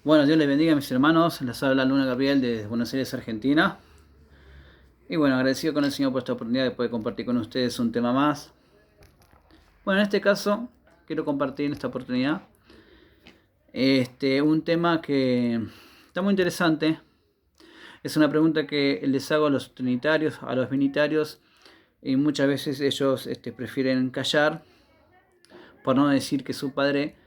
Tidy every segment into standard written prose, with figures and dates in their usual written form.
Bueno, Dios les bendiga a mis hermanos. Les habla Luna Gabriel desde Buenos Aires, Argentina. Y bueno, agradecido con el Señor por esta oportunidad de poder compartir con ustedes un tema más. Bueno, en este caso, quiero compartir en esta oportunidad un tema que está muy interesante. Es una pregunta que les hago a los trinitarios, a los binitarios, y muchas veces ellos prefieren callar por no decir que su Padre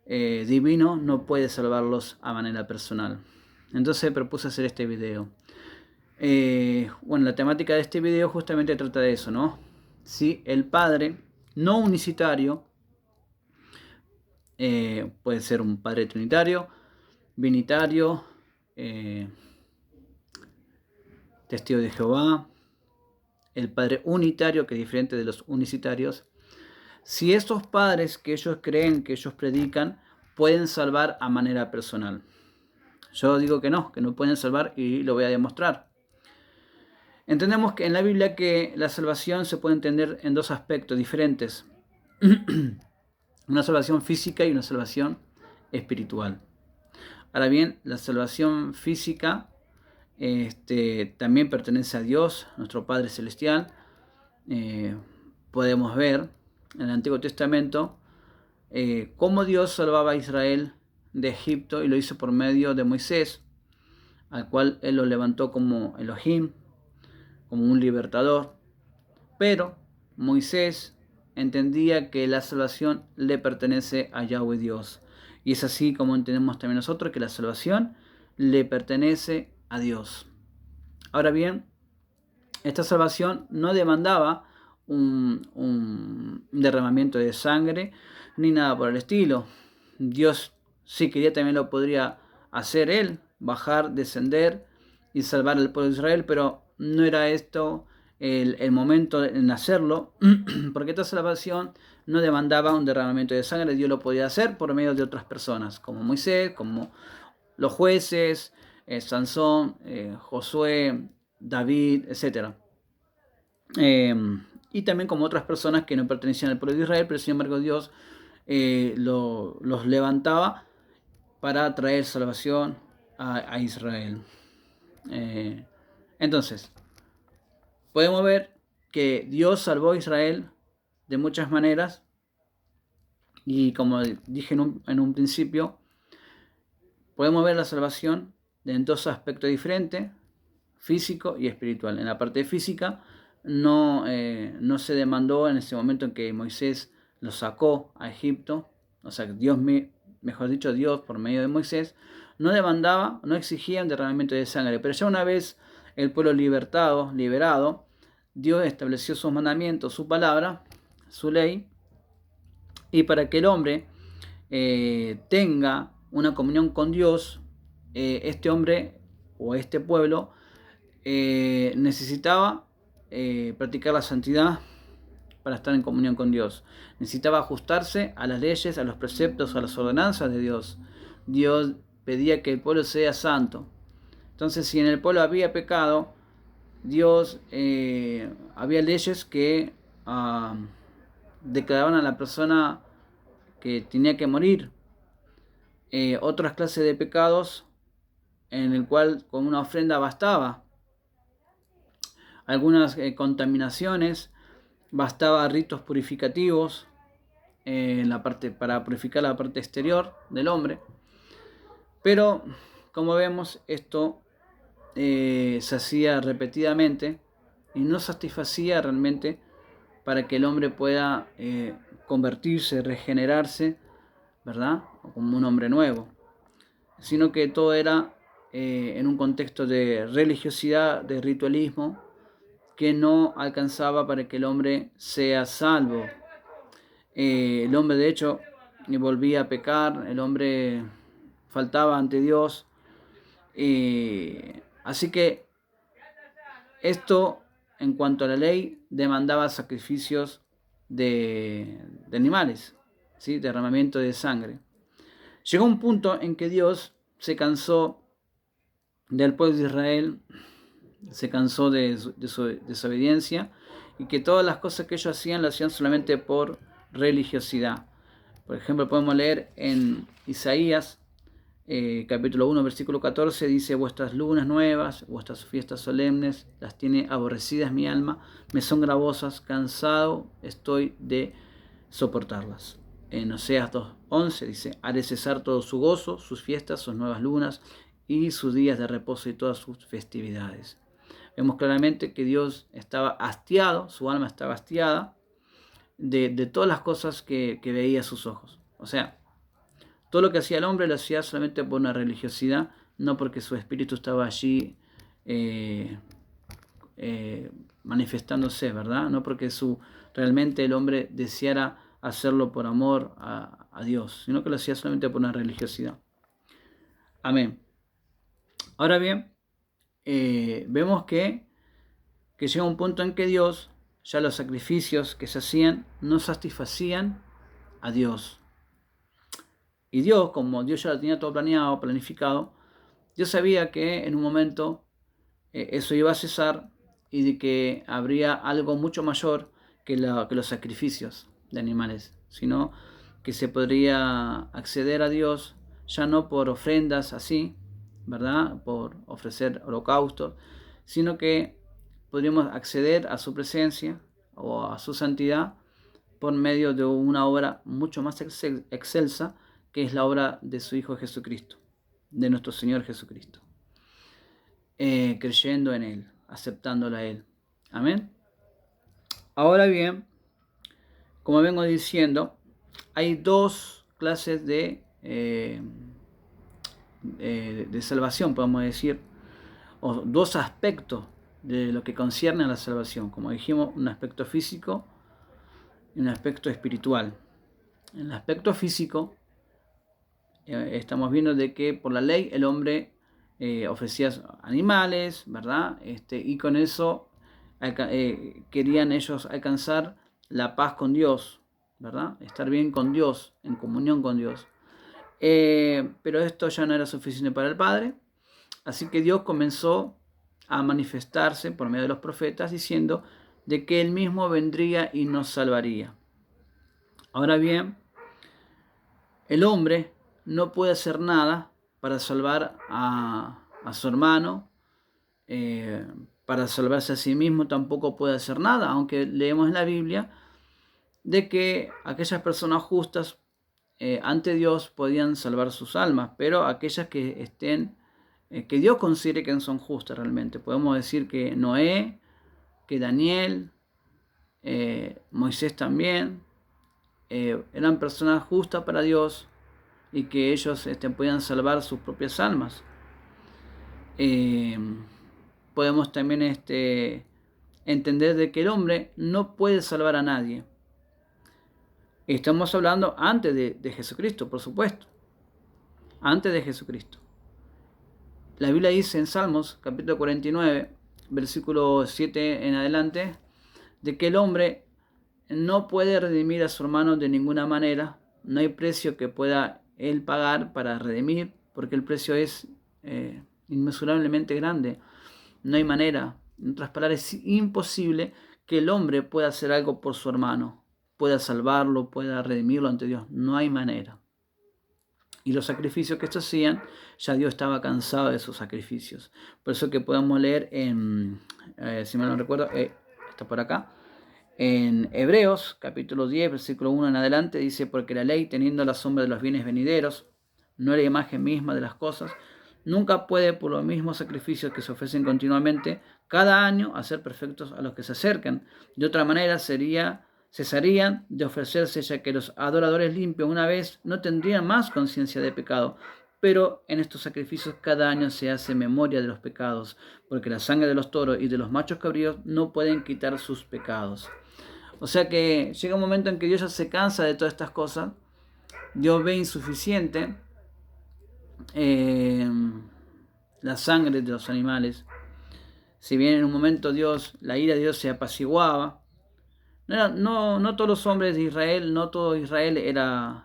divino no puede salvarlos a manera personal. Entonces propuse hacer este video. Bueno, la temática de este video justamente trata de eso, ¿no? Si el Padre no unicitario puede ser un Padre trinitario, binitario, testigo de Jehová, el Padre unitario, que es diferente de los unicitarios. Si estos padres que ellos creen, que ellos predican, pueden salvar a manera personal. Yo digo que no pueden salvar y lo voy a demostrar. Entendemos que en la Biblia que la salvación se puede entender en dos aspectos diferentes. Una salvación física y una salvación espiritual. Ahora bien, la salvación física también pertenece a Dios, nuestro Padre Celestial. Podemos ver en el Antiguo Testamento cómo Dios salvaba a Israel de Egipto, y lo hizo por medio de Moisés, al cual él lo levantó como Elohim, como un libertador. Pero Moisés entendía que la salvación le pertenece a Yahweh Dios. Y es así como entendemos también nosotros que la salvación le pertenece a Dios. Ahora bien, esta salvación no demandaba un derramamiento de sangre ni nada por el estilo. Dios, si quería, también lo podría hacer él, bajar, descender y salvar al pueblo de Israel, pero no era esto el momento en hacerlo, porque esta salvación no demandaba un derramamiento de sangre. Dios lo podía hacer por medio de otras personas, como Moisés, como los jueces, Sansón, Josué, David, etc. Y también como otras personas que no pertenecían al pueblo de Israel, pero sin embargo Dios los levantaba para traer salvación a Israel. Entonces, podemos ver que Dios salvó a Israel de muchas maneras, y como dije en un principio, podemos ver la salvación en dos aspectos diferentes, físico y espiritual. En la parte física no se demandó en ese momento en que Moisés lo sacó a Egipto, o sea, Dios, mejor dicho, Dios por medio de Moisés, no demandaba, no exigía un derramamiento de sangre, pero ya una vez el pueblo liberado, Dios estableció sus mandamientos, su palabra, su ley, y para que el hombre tenga una comunión con Dios, este hombre o este pueblo necesitaba practicar la santidad para estar en comunión con Dios. Necesitaba ajustarse a las leyes, a los preceptos, a las ordenanzas de Dios. Dios pedía que el pueblo sea santo. Entonces, si en el pueblo había pecado, Dios había leyes que declaraban a la persona que tenía que morir. Otras clases de pecados en el cual con una ofrenda bastaba. Algunas contaminaciones, bastaba ritos purificativos para purificar la parte exterior del hombre. Pero como vemos, esto se hacía repetidamente y no satisfacía realmente para que el hombre pueda convertirse, regenerarse, ¿verdad? Como un hombre nuevo, sino que todo era en un contexto de religiosidad, de ritualismo, que no alcanzaba para que el hombre sea salvo. El hombre, de hecho, volvía a pecar, el hombre faltaba ante Dios. Así que esto, en cuanto a la ley, demandaba sacrificios de animales, ¿sí? Derramamiento de sangre. Llegó un punto en que Dios se cansó del pueblo de Israel, se cansó de su desobediencia, y que todas las cosas que ellos hacían, las hacían solamente por religiosidad. Por ejemplo, podemos leer en Isaías capítulo 1, versículo 14, dice: vuestras lunas nuevas, vuestras fiestas solemnes, las tiene aborrecidas mi alma, me son gravosas, cansado estoy de soportarlas. En Oseas 2:11 dice: haré cesar todo su gozo, sus fiestas, sus nuevas lunas y sus días de reposo y todas sus festividades. Vemos claramente que Dios estaba hastiado, su alma estaba hastiada de todas las cosas que veía a sus ojos. O sea, todo lo que hacía el hombre lo hacía solamente por una religiosidad, no porque su espíritu estaba allí manifestándose, ¿verdad? No porque realmente el hombre deseara hacerlo por amor a Dios, sino que lo hacía solamente por una religiosidad. Amén. Ahora bien, vemos que llega un punto en que Dios, ya los sacrificios que se hacían no satisfacían a Dios. Y Dios, como Dios ya lo tenía todo planeado, planificado, Dios sabía que en un momento eso iba a cesar y de que habría algo mucho mayor que los sacrificios de animales, sino que se podría acceder a Dios ya no por ofrendas así, ¿verdad? Por ofrecer holocaustos, sino que podríamos acceder a su presencia o a su santidad por medio de una obra mucho más excelsa, que es la obra de su Hijo Jesucristo, de nuestro Señor Jesucristo. Creyendo en Él, aceptándolo a Él. Amén. Ahora bien, como vengo diciendo, hay dos clases de salvación, podemos decir, o dos aspectos de lo que concierne a la salvación. Como dijimos, un aspecto físico y un aspecto espiritual. En el aspecto físico, estamos viendo de que por la ley el hombre ofrecía animales, ¿verdad? Y con eso querían ellos alcanzar la paz con Dios, ¿verdad? Estar bien con Dios, en comunión con Dios. Pero esto ya no era suficiente para el Padre, así que Dios comenzó a manifestarse por medio de los profetas diciendo de que Él mismo vendría y nos salvaría. Ahora bien, el hombre no puede hacer nada para salvar a su hermano, para salvarse a sí mismo tampoco puede hacer nada, aunque leemos en la Biblia de que aquellas personas justas ante Dios podían salvar sus almas, pero aquellas que estén, que Dios considere que son justas realmente. Podemos decir que Noé, que Daniel, Moisés también, eran personas justas para Dios y que ellos podían salvar sus propias almas. Podemos también entender de que el hombre no puede salvar a nadie. Estamos hablando antes de Jesucristo, por supuesto. Antes de Jesucristo. La Biblia dice en Salmos, capítulo 49, versículo 7 en adelante, de que el hombre no puede redimir a su hermano de ninguna manera. No hay precio que pueda él pagar para redimir, porque el precio es inmesurablemente grande. No hay manera. En otras palabras, es imposible que el hombre pueda hacer algo por su hermano, pueda salvarlo, pueda redimirlo ante Dios. No hay manera. Y los sacrificios que estos hacían, ya Dios estaba cansado de esos sacrificios. Por eso que podemos leer en, si mal no recuerdo, está por acá, en Hebreos, capítulo 10, versículo 1 en adelante, dice: porque la ley, teniendo la sombra de los bienes venideros, no la imagen misma de las cosas, nunca puede, por los mismos sacrificios que se ofrecen continuamente, cada año, hacer perfectos a los que se acercan. De otra manera, cesarían de ofrecerse, ya que los adoradores limpios una vez no tendrían más conciencia de pecado. Pero en estos sacrificios cada año se hace memoria de los pecados, porque la sangre de los toros y de los machos cabríos no pueden quitar sus pecados. O sea que llega un momento en que Dios ya se cansa de todas estas cosas. Dios ve insuficiente la sangre de los animales. Si bien en un momento la ira de Dios se apaciguaba, no todos los hombres de Israel, no todo Israel eran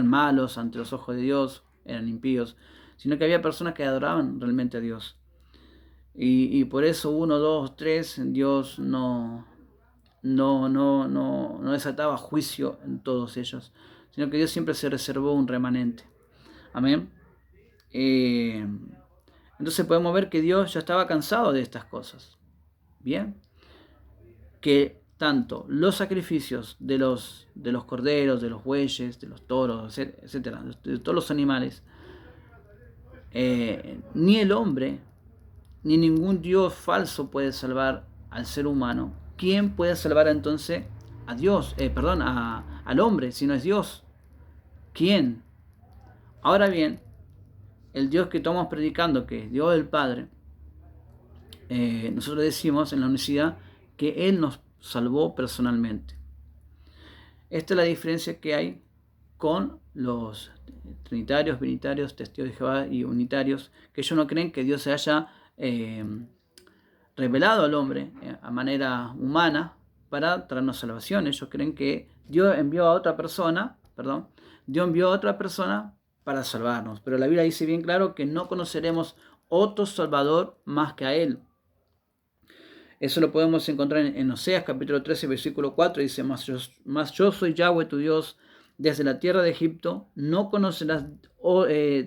malos ante los ojos de Dios, eran impíos, sino que había personas que adoraban realmente a Dios. Y por eso 1, 2, 3, Dios no desataba juicio en todos ellos, sino que Dios siempre se reservó un remanente. Amén. Entonces podemos ver que Dios ya estaba cansado de estas cosas. Bien. Que tanto los sacrificios de los corderos, de los bueyes, de los toros, etcétera, de todos los animales, ni el hombre, ni ningún Dios falso puede salvar al ser humano. ¿Quién puede salvar entonces a Dios? Al hombre, si no es Dios. ¿Quién? Ahora bien, el Dios que estamos predicando, que es Dios el Padre, nosotros decimos en la unicidad que Él nos salvó personalmente. Esta es la diferencia que hay con los trinitarios, binitarios, testigos de Jehová y unitarios, que ellos no creen que Dios se haya revelado al hombre a manera humana para traernos salvación. Ellos creen que Dios envió a otra persona, para salvarnos. Pero la Biblia dice bien claro que no conoceremos otro Salvador más que a Él. Eso lo podemos encontrar en Oseas capítulo 13, versículo 4. Dice, mas yo soy Yahweh tu Dios, desde la tierra de Egipto. No conocerás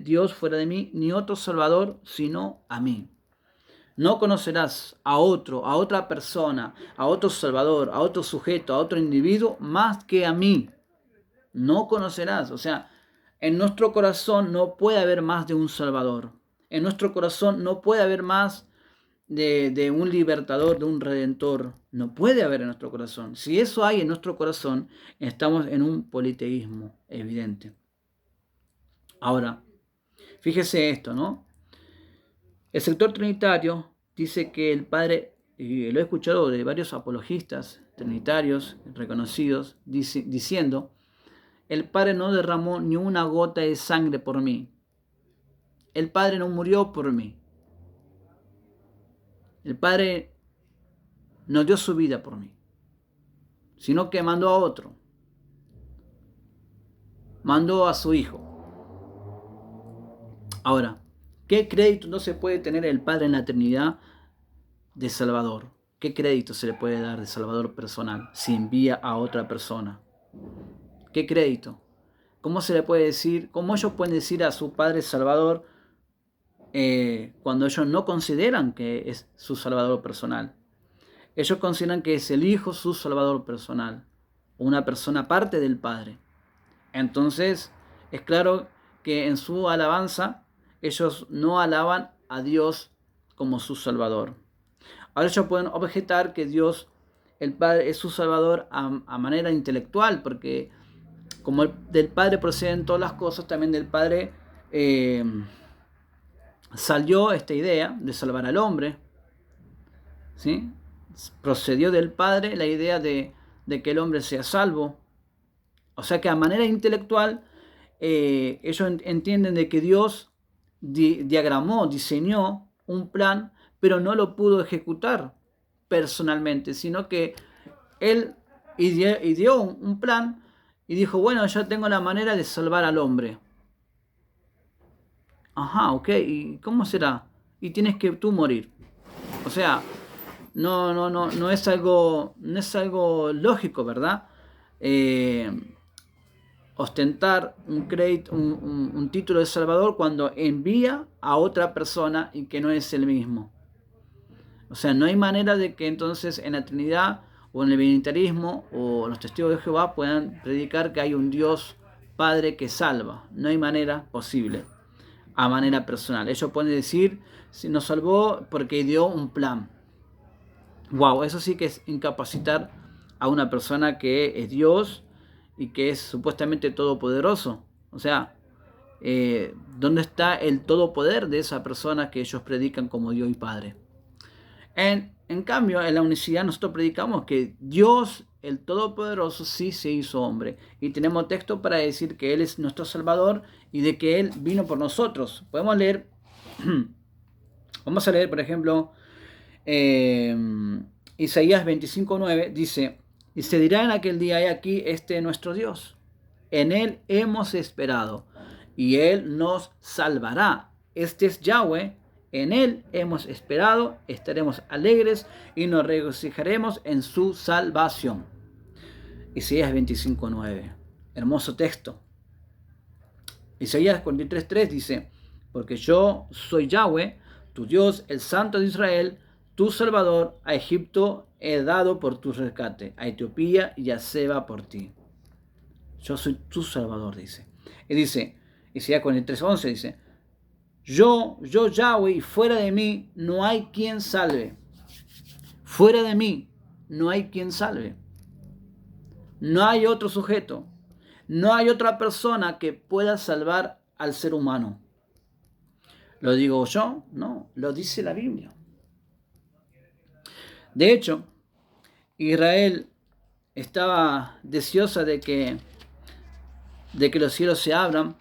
Dios fuera de mí, ni otro Salvador sino a mí. No conocerás a otra persona, a otro Salvador, a otro sujeto, a otro individuo, más que a mí. No conocerás. O sea, en nuestro corazón no puede haber más de un Salvador. En nuestro corazón no puede haber más de un libertador, de un redentor. No puede haber en nuestro corazón. Si eso hay en nuestro corazón, estamos en un politeísmo evidente. Ahora, fíjese esto, ¿no? El sector trinitario dice que el Padre, y lo he escuchado de varios apologistas trinitarios reconocidos, diciendo, el Padre no derramó ni una gota de sangre por mí. El Padre no murió por mí. El Padre no dio su vida por mí, sino que mandó a otro. Mandó a su Hijo. Ahora, ¿qué crédito no se puede tener el Padre en la Trinidad de Salvador? ¿Qué crédito se le puede dar de Salvador personal si envía a otra persona? ¿Qué crédito? ¿Cómo se le puede decir? ¿Cómo ellos pueden decir a su Padre Salvador cuando ellos no consideran que es su Salvador personal? Ellos consideran que es el Hijo su Salvador personal, una persona aparte del Padre. Entonces, es claro que en su alabanza, ellos no alaban a Dios como su Salvador. Ahora ellos pueden objetar que Dios, el Padre, es su Salvador a manera intelectual, porque como del Padre proceden todas las cosas, también del Padre salió esta idea de salvar al hombre, ¿sí? Procedió del Padre la idea de que el hombre sea salvo. O sea que a manera intelectual ellos entienden de que Dios diagramó, diseñó un plan, pero no lo pudo ejecutar personalmente, sino que Él dio un plan y dijo, bueno, ya tengo la manera de salvar al hombre. Ajá, ok, ¿y cómo será? Y tienes que tú morir. O sea, no es algo lógico, ¿verdad? Ostentar un crédito, un título de Salvador cuando envía a otra persona y que no es el mismo. O sea, no hay manera de que entonces en la Trinidad o en el binitarismo o los testigos de Jehová puedan predicar que hay un Dios Padre que salva. No hay manera posible a manera personal. Ellos pueden decir, si nos salvó porque dio un plan. Wow, eso sí que es incapacitar a una persona que es Dios y que es supuestamente todopoderoso. O sea, ¿dónde está el todopoder de esa persona que ellos predican como Dios y Padre? En cambio, en la unicidad nosotros predicamos que Dios, el Todopoderoso, sí se hizo hombre. Y tenemos texto para decir que Él es nuestro Salvador y de que Él vino por nosotros. Podemos leer, vamos a leer, por ejemplo, Isaías 25:9 dice, y se dirá en aquel día, he aquí, este es nuestro Dios. En Él hemos esperado y Él nos salvará. Este es Yahweh. En Él hemos esperado, estaremos alegres y nos regocijaremos en su salvación. Isaías 25:9. Hermoso texto. Isaías 43:3 dice, porque yo soy Yahweh, tu Dios, el Santo de Israel, tu Salvador. A Egipto he dado por tu rescate, a Etiopía y a Seba por ti. Yo soy tu Salvador, dice. Y dice, Isaías 43:11 dice, yo Yahweh, y fuera de mí no hay quien salve. Fuera de mí no hay quien salve. No hay otro sujeto. No hay otra persona que pueda salvar al ser humano. ¿Lo digo yo? No, lo dice la Biblia. De hecho, Israel estaba deseosa de que los cielos se abran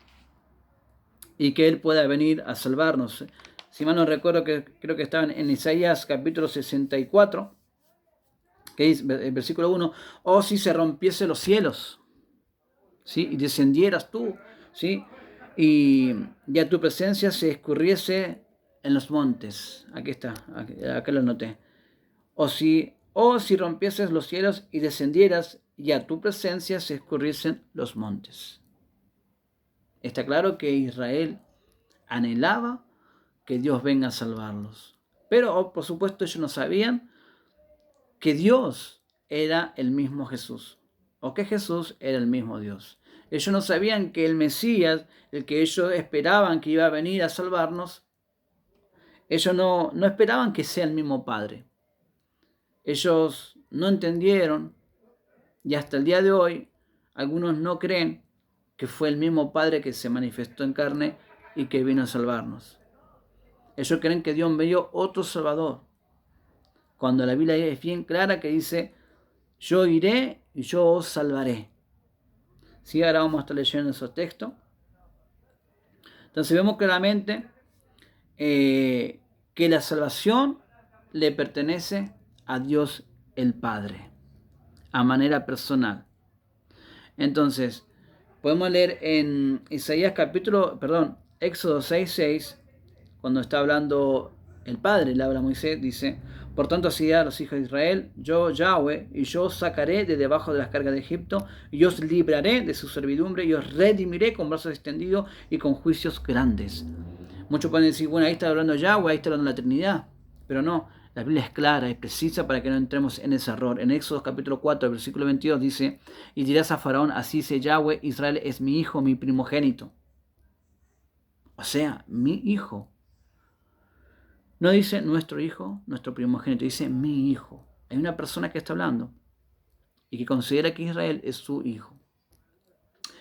y que Él pueda venir a salvarnos. Si mal no recuerdo, creo que estaban en Isaías capítulo 64, que dice, el versículo 1, oh si se rompiese los cielos, ¿sí? Y descendieras tú, ¿sí? Y a tu presencia se escurriese en los montes. Aquí está, acá lo anoté. O si rompieses los cielos y descendieras, y a tu presencia se escurriesen los montes. Está claro que Israel anhelaba que Dios venga a salvarlos. Pero, por supuesto, ellos no sabían que Dios era el mismo Jesús, o que Jesús era el mismo Dios. Ellos no sabían que el Mesías, el que ellos esperaban que iba a venir a salvarnos, ellos no esperaban que sea el mismo Padre. Ellos no entendieron, y hasta el día de hoy, algunos no creen que fue el mismo Padre que se manifestó en carne y que vino a salvarnos. Ellos creen que Dios envió otro Salvador, cuando la Biblia es bien clara que dice, yo iré y yo os salvaré. Sí, ahora vamos a estar leyendo esos textos. Entonces vemos claramente que la salvación le pertenece a Dios el Padre, a manera personal. Entonces, podemos leer en Éxodo 6:6, cuando está hablando el Padre, le habla a Moisés, dice, por tanto así dirá a los hijos de Israel, yo Yahweh, y yo os sacaré de debajo de las cargas de Egipto, y os libraré de su servidumbre, y os redimiré con brazos extendidos y con juicios grandes. Muchos pueden decir, bueno, ahí está hablando Yahweh, ahí está hablando la Trinidad, pero no, la Biblia es clara y precisa para que no entremos en ese error. En Éxodo capítulo 4, versículo 22 dice, y dirás a Faraón, así dice Yahweh, Israel es mi hijo, mi primogénito. O sea, mi hijo. No dice nuestro hijo, nuestro primogénito, dice mi hijo. Hay una persona que está hablando y que considera que Israel es su hijo.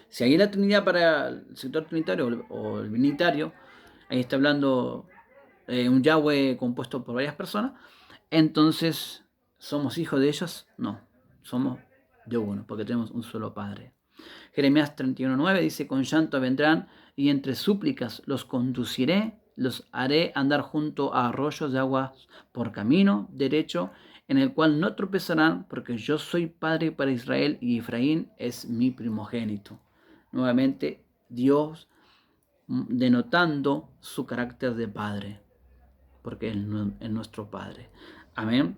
Si hay la Trinidad para el sector trinitario o el binitario, ahí está hablando un Yahweh compuesto por varias personas, entonces, ¿somos hijos de ellos? No, somos de uno, porque tenemos un solo Padre. Jeremías 31:9 dice, con llanto vendrán y entre súplicas los conduciré, los haré andar junto a arroyos de aguas por camino derecho, en el cual no tropezarán, porque yo soy Padre para Israel y Efraín es mi primogénito. Nuevamente, Dios denotando su carácter de Padre, porque Él es nuestro Padre. Amén.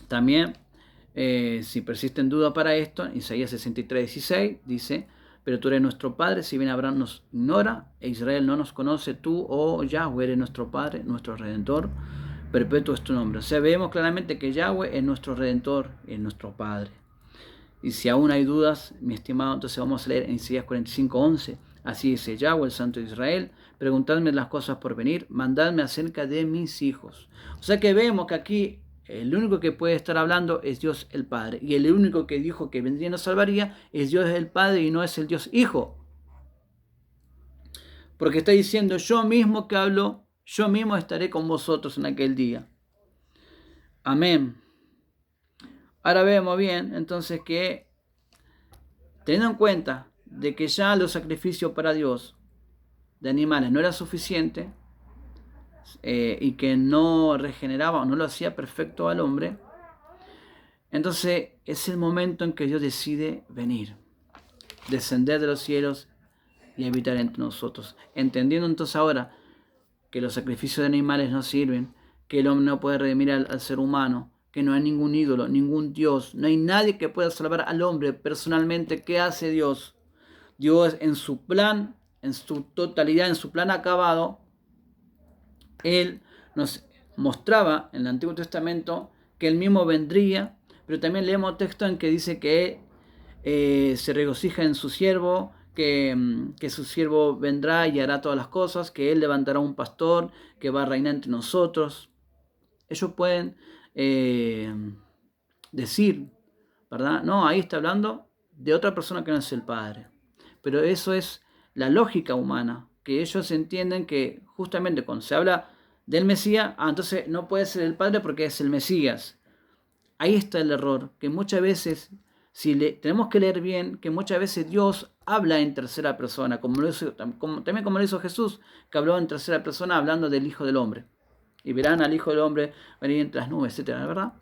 También, si persisten dudas para esto, Isaías 63:16 dice, pero tú eres nuestro Padre, si bien Abraham nos ignora e Israel no nos conoce, tú, oh Yahweh, eres nuestro Padre, nuestro Redentor, perpetuo es tu nombre. O sea, vemos claramente que Yahweh es nuestro Redentor, es nuestro Padre. Y si aún hay dudas, mi estimado, entonces vamos a leer en Isaías 45:11. Así dice Yahweh, el Santo de Israel, preguntadme las cosas por venir, mandadme acerca de mis hijos. O sea que vemos que aquí el único que puede estar hablando es Dios el Padre. Y el único que dijo que vendría y nos salvaría es Dios el Padre y no es el Dios Hijo. Porque está diciendo, yo mismo que hablo, yo mismo estaré con vosotros en aquel día. Amén. Ahora vemos bien, entonces, que teniendo en cuenta de que ya los sacrificios para Dios de animales no era suficiente y que no regeneraba o no lo hacía perfecto al hombre, entonces es el momento en que Dios decide venir, descender de los cielos y habitar entre nosotros. Entendiendo entonces ahora que los sacrificios de animales no sirven, que el hombre no puede redimir al ser humano, que no hay ningún ídolo, ningún Dios, no hay nadie que pueda salvar al hombre personalmente. ¿Qué hace Dios? Dios en su plan, en su totalidad, en su plan acabado, Él nos mostraba en el Antiguo Testamento que Él mismo vendría, pero también leemos texto en que dice que se regocija en su siervo, que su siervo vendrá y hará todas las cosas, que Él levantará un pastor que va a reinar entre nosotros. Ellos pueden decir, ¿verdad? No, ahí está hablando de otra persona que no es el Padre. Pero eso es la lógica humana, que ellos entienden que justamente cuando se habla del Mesías, entonces no puede ser el Padre porque es el Mesías. Ahí está el error, que muchas veces, tenemos que leer bien, que muchas veces Dios habla en tercera persona, también como lo hizo Jesús, que habló en tercera persona hablando del Hijo del Hombre. Y verán al Hijo del Hombre venir entre las nubes, etcétera, ¿verdad?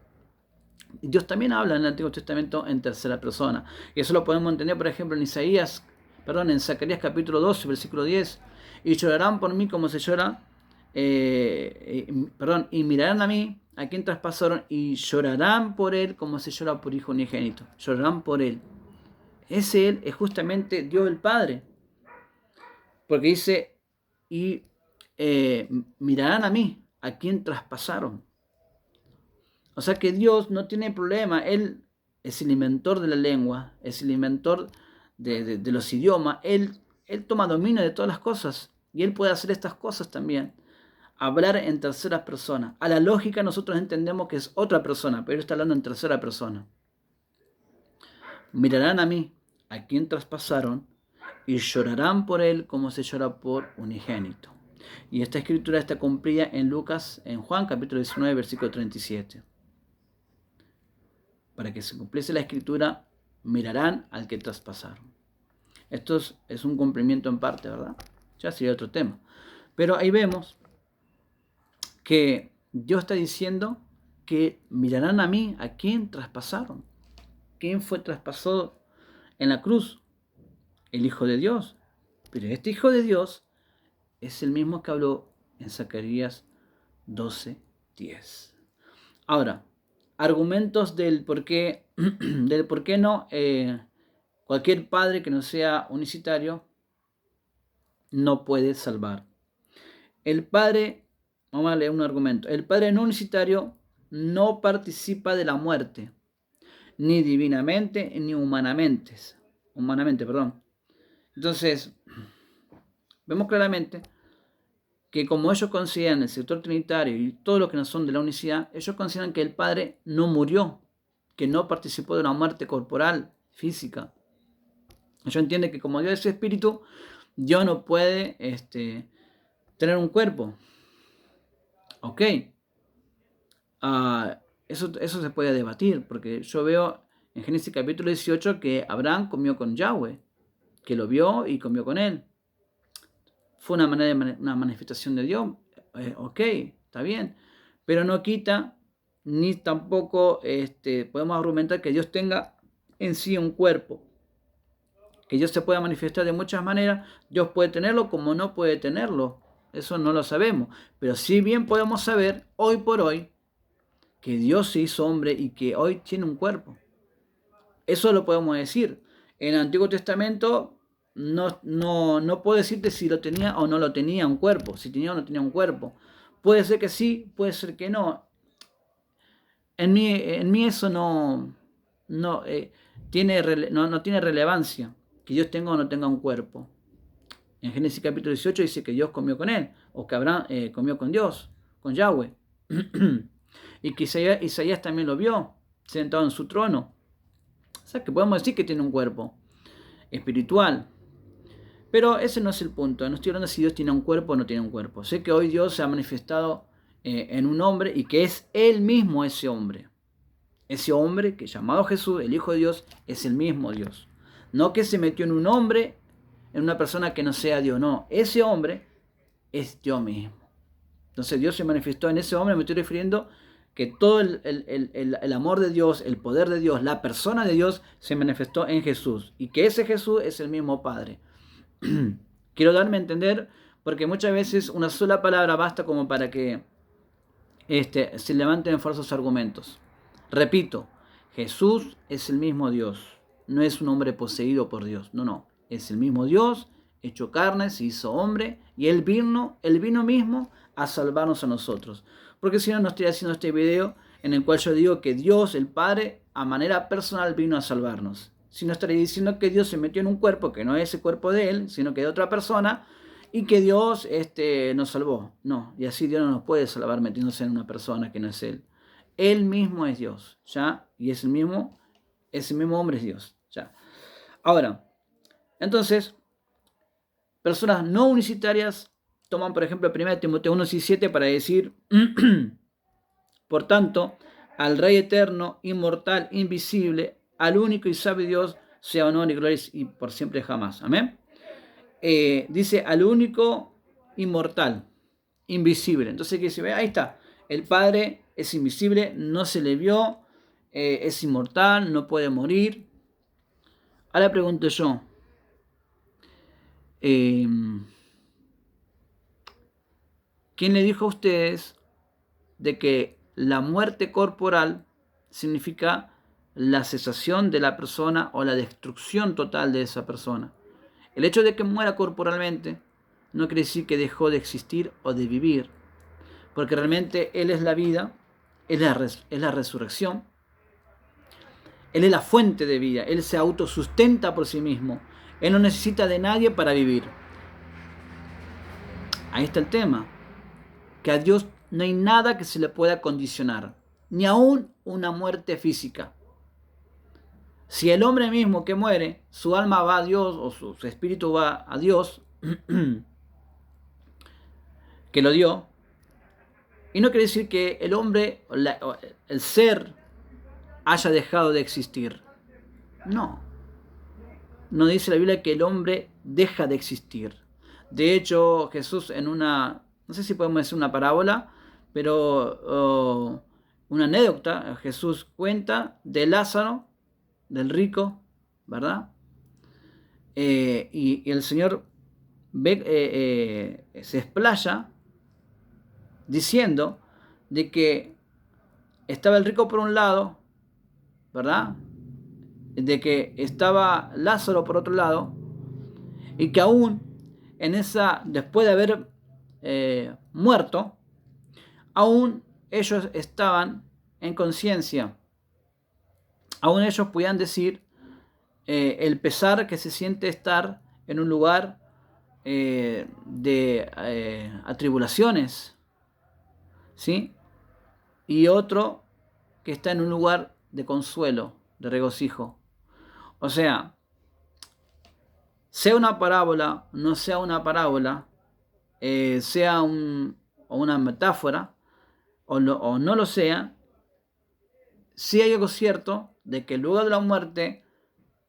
Dios también habla en el Antiguo Testamento en tercera persona. Y eso lo podemos entender, por ejemplo, en Zacarías capítulo 12, versículo 10. Y llorarán por mí como se llora, y mirarán a mí, a quien traspasaron, y llorarán por él como se llora por hijo unigénito. Llorarán por él. Ese él es justamente Dios el Padre. Porque dice, y mirarán a mí, a quien traspasaron. O sea que Dios no tiene problema, Él es el inventor de la lengua, es el inventor de los idiomas, Él toma dominio de todas las cosas y Él puede hacer estas cosas también. Hablar en tercera persona. A la lógica nosotros entendemos que es otra persona, pero Él está hablando en tercera persona. Mirarán a mí, a quien traspasaron, y llorarán por Él como se llora por unigénito. Y esta escritura está cumplida en Juan capítulo 19, versículo 37. Para que se cumpliese la escritura, mirarán al que traspasaron. Esto es un cumplimiento en parte, ¿verdad? Ya sería otro tema. Pero ahí vemos que Dios está diciendo que mirarán a mí, a quien traspasaron. ¿Quién fue traspasado en la cruz? El Hijo de Dios. Pero este Hijo de Dios es el mismo que habló en Zacarías 12:10. Ahora, argumentos del por qué no cualquier padre que no sea unicitario no puede salvar. El padre, vamos a leer un argumento, el padre no unicitario no participa de la muerte, ni divinamente ni humanamente, perdón. Entonces, vemos claramente que como ellos consideran el sector trinitario y todo lo que no son de la unicidad, ellos consideran que el Padre no murió, que no participó de una muerte corporal, física. Ellos entienden que como Dios es espíritu, Dios no puede tener un cuerpo. Ok. Eso se puede debatir, porque yo veo en Génesis capítulo 18 que Abraham comió con Yahweh, que lo vio y comió con él. Fue una manifestación de Dios, ok, está bien, pero no quita, ni tampoco podemos argumentar que Dios tenga en sí un cuerpo, que Dios se pueda manifestar de muchas maneras. Dios puede tenerlo como no puede tenerlo, eso no lo sabemos, pero sí bien podemos saber hoy por hoy que Dios se hizo hombre y que hoy tiene un cuerpo. Eso lo podemos decir. En el Antiguo Testamento no puedo decirte si lo tenía o no lo tenía un cuerpo, si tenía o no tenía un cuerpo. Puede ser que sí, puede ser que no. En mí eso no tiene relevancia, que Dios tenga o no tenga un cuerpo. En Génesis capítulo 18 dice que Dios comió con él, o que Abraham comió con Dios, con Yahweh. Y que Isaías también lo vio, sentado en su trono. O sea que podemos decir que tiene un cuerpo espiritual. Pero ese no es el punto. No estoy hablando de si Dios tiene un cuerpo o no tiene un cuerpo. Sé que hoy Dios se ha manifestado en un hombre y que es Él mismo ese hombre. Ese hombre que llamado Jesús, el Hijo de Dios, es el mismo Dios. No que se metió en un hombre, en una persona que no sea Dios. No, ese hombre es Dios mismo. Entonces Dios se manifestó en ese hombre. Me estoy refiriendo que todo el amor de Dios, el poder de Dios, la persona de Dios se manifestó en Jesús. Y que ese Jesús es el mismo Padre. Quiero darme a entender, porque muchas veces una sola palabra basta como para que se levanten falsos argumentos. Repito, Jesús es el mismo Dios, no es un hombre poseído por Dios, no, es el mismo Dios, hecho carne, se hizo hombre, y Él vino mismo a salvarnos a nosotros. Porque si no, no estoy haciendo este video en el cual yo digo que Dios, el Padre, a manera personal vino a salvarnos. Si no, estaría diciendo que Dios se metió en un cuerpo que no es el cuerpo de Él, sino que de otra persona, y que Dios nos salvó. No, y así Dios no nos puede salvar metiéndose en una persona que no es Él. Él mismo es Dios, ¿ya? Y ese mismo hombre es Dios, ¿ya? Ahora, entonces, personas no unicitarias toman, por ejemplo, 1 Timoteo 1:17 para decir, por tanto, al Rey eterno, inmortal, invisible, al único y sabio Dios, sea honor y gloria y por siempre jamás. Amén. Dice al único inmortal, invisible. Entonces, ¿qué se ve? Ahí está. El Padre es invisible, no se le vio, es inmortal, no puede morir. Ahora pregunto yo, ¿quién le dijo a ustedes de que la muerte corporal significa la cesación de la persona o la destrucción total de esa persona? El hecho de que muera corporalmente no quiere decir que dejó de existir o de vivir, porque realmente Él es la vida, es la resurrección, Él es la fuente de vida, Él se autosustenta por sí mismo, Él no necesita de nadie para vivir. Ahí está el tema, que a Dios no hay nada que se le pueda condicionar, ni aún una muerte física. Si el hombre mismo que muere, su alma va a Dios o su espíritu va a Dios, que lo dio, y no quiere decir que el hombre, el ser, haya dejado de existir. No dice la Biblia que el hombre deja de existir. De hecho, Jesús en una, no sé si podemos decir una parábola, pero una anécdota, Jesús cuenta de Lázaro, del rico, ¿verdad? Y el Señor se explaya diciendo de que estaba el rico por un lado, ¿verdad? De que estaba Lázaro por otro lado, y que aún después de haber muerto, aún ellos estaban en conciencia, aún ellos podían decir el pesar que se siente estar en un lugar de atribulaciones, ¿sí? Y otro que está en un lugar de consuelo, de regocijo. O sea una parábola, no sea una parábola, sea una metáfora, o no lo sea, sí hay algo cierto de que luego de la muerte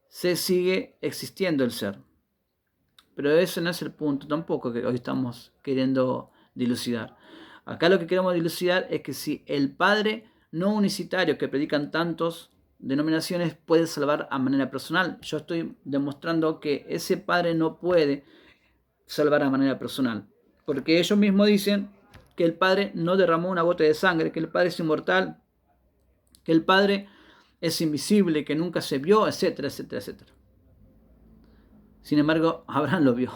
se sigue existiendo el ser. Pero ese no es el punto tampoco que hoy estamos queriendo dilucidar. Acá lo que queremos dilucidar es que si el Padre no unicitario que predican tantos denominaciones puede salvar a manera personal, yo estoy demostrando que ese Padre no puede salvar a manera personal, porque ellos mismos dicen que el Padre no derramó una gota de sangre, que el Padre es inmortal, que el Padre es invisible, que nunca se vio, etcétera, etcétera, etcétera. Sin embargo, Abraham lo vio,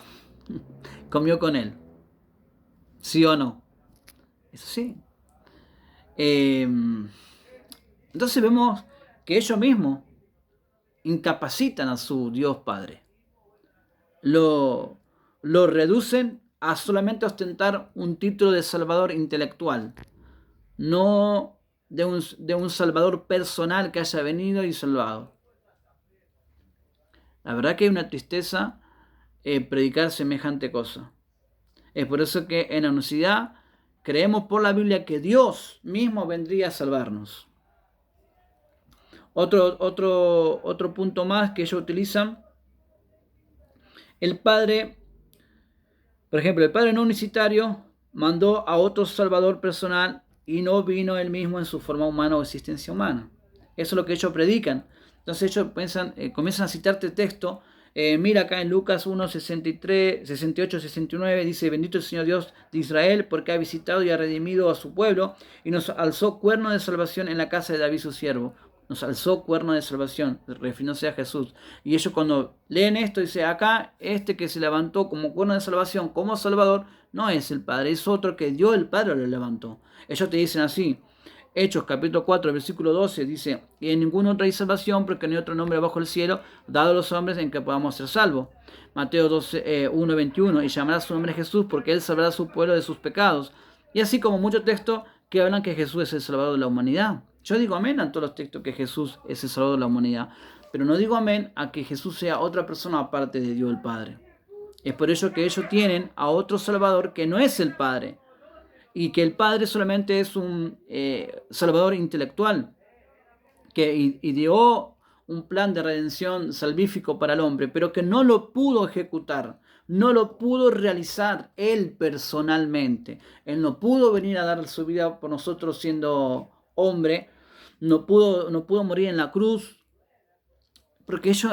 comió con él, ¿sí o no? Eso sí. Entonces vemos que ellos mismos incapacitan a su Dios Padre. Lo reducen a solamente ostentar un título de salvador intelectual, no de un salvador personal que haya venido y salvado. La verdad que hay una tristeza predicar semejante cosa. Es por eso que en la universidad creemos por la Biblia que Dios mismo vendría a salvarnos. Otro punto más que ellos utilizan, el Padre, por ejemplo, el Padre no unicitario mandó a otro salvador personal y no vino él mismo en su forma humana o existencia humana. Eso es lo que ellos predican. Entonces ellos comienzan a citarte texto Mira acá en Lucas 1, 63, 68, 69, dice: bendito el Señor Dios de Israel, porque ha visitado y ha redimido a su pueblo, y nos alzó cuerno de salvación en la casa de David su siervo. Nos alzó cuerno de salvación, refiriéndose a Jesús. Y ellos cuando leen esto, dice acá, este que se levantó como cuerno de salvación, como Salvador, no es el Padre, es otro que Dios el Padre lo levantó. Ellos te dicen así. Hechos capítulo 4, versículo 12 dice: y en ningún otro hay salvación, porque no hay otro nombre bajo el cielo dado a los hombres en que podamos ser salvos. Mateo 12, 1, 21, y llamará su nombre Jesús, porque él salvará a su pueblo de sus pecados. Y así como muchos textos que hablan que Jesús es el Salvador de la humanidad. Yo digo amén a todos los textos que Jesús es el Salvador de la humanidad, pero no digo amén a que Jesús sea otra persona aparte de Dios el Padre. Es por ello que ellos tienen a otro Salvador que no es el Padre, y que el Padre solamente es un Salvador intelectual, que ideó un plan de redención salvífico para el hombre, pero que no lo pudo ejecutar, no lo pudo realizar él personalmente. Él no pudo venir a dar su vida por nosotros siendo hombre, no pudo morir en la cruz, porque ellos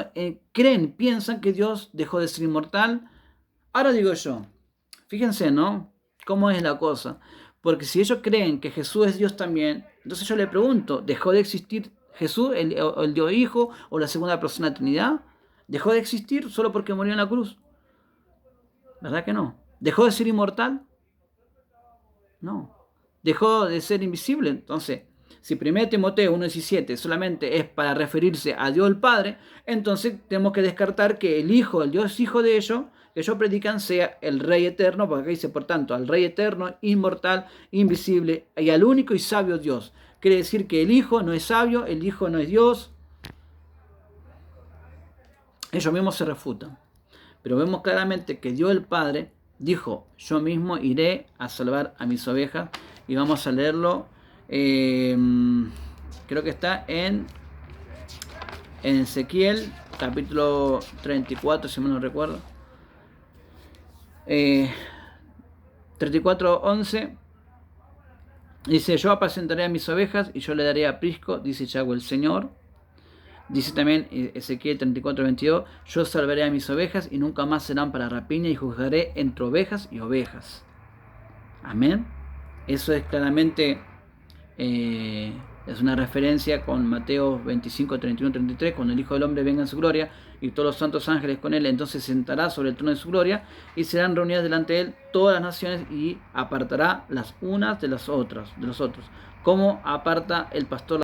piensan que Dios dejó de ser inmortal. Ahora digo yo, fíjense, ¿no? ¿Cómo es la cosa? Porque si ellos creen que Jesús es Dios también, entonces yo le pregunto, ¿dejó de existir Jesús, el Dios Hijo, o la segunda persona de la Trinidad? ¿Dejó de existir solo porque murió en la cruz? ¿Verdad que no? ¿Dejó de ser inmortal? No. ¿Dejó de ser invisible? Entonces, si 1 Timoteo 1:17 solamente es para referirse a Dios el Padre, entonces tenemos que descartar que el Hijo, el Dios Hijo de ellos, que ellos predican, sea el Rey eterno, porque acá dice, por tanto, al Rey eterno, inmortal, invisible, y al único y sabio Dios. Quiere decir que el Hijo no es sabio, el Hijo no es Dios. Ellos mismos se refutan. Pero vemos claramente que Dios el Padre dijo: yo mismo iré a salvar a mis ovejas. Y vamos a leerlo. Creo que está en Ezequiel, capítulo 34, si mal no recuerdo. 34:11. Dice: yo apacentaré a mis ovejas y yo le daré aprisco, dice Yahweh el Señor. Dice también Ezequiel 34:22: yo salvaré a mis ovejas y nunca más serán para rapiña, y juzgaré entre ovejas y ovejas. Amén. Eso es claramente es una referencia con Mateo 25, 31, 33, cuando el Hijo del Hombre venga en su gloria y todos los santos ángeles con él, entonces sentará sobre el trono de su gloria y serán reunidas delante de él todas las naciones y apartará las unas de las otras, de los otros, como aparta el pastor